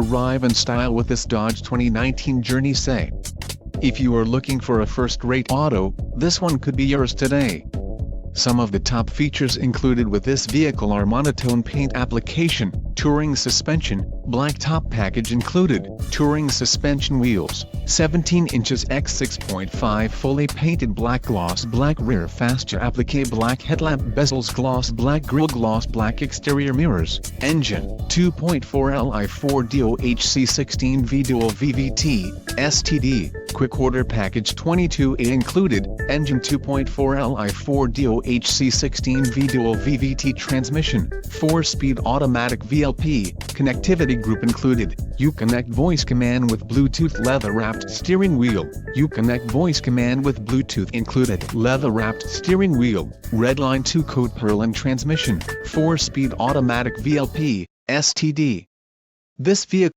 arrive in style with this Dodge 2019 Journey say. If you are looking for a first-rate auto, this one could be yours today. Some of the top features included with this vehicle are monotone paint application, touring suspension, black top package included, touring suspension wheels, 17 inches x 6.5 fully painted black gloss black rear fascia applique black headlamp bezels gloss black grille gloss black exterior mirrors, engine, 2.4 Li 4 DOHC 16V dual VVT, STD, quick order package 22A included, engine 2.4 Li 4 DOHC 16V dual VVT transmission, 4-speed automatic VLP, connectivity group included, Uconnect voice command with Bluetooth leather-wrapped steering wheel, Uconnect voice command with Bluetooth included leather-wrapped steering wheel, Redline 2 code Pearl and transmission, 4-speed automatic VLP, STD. This vehicle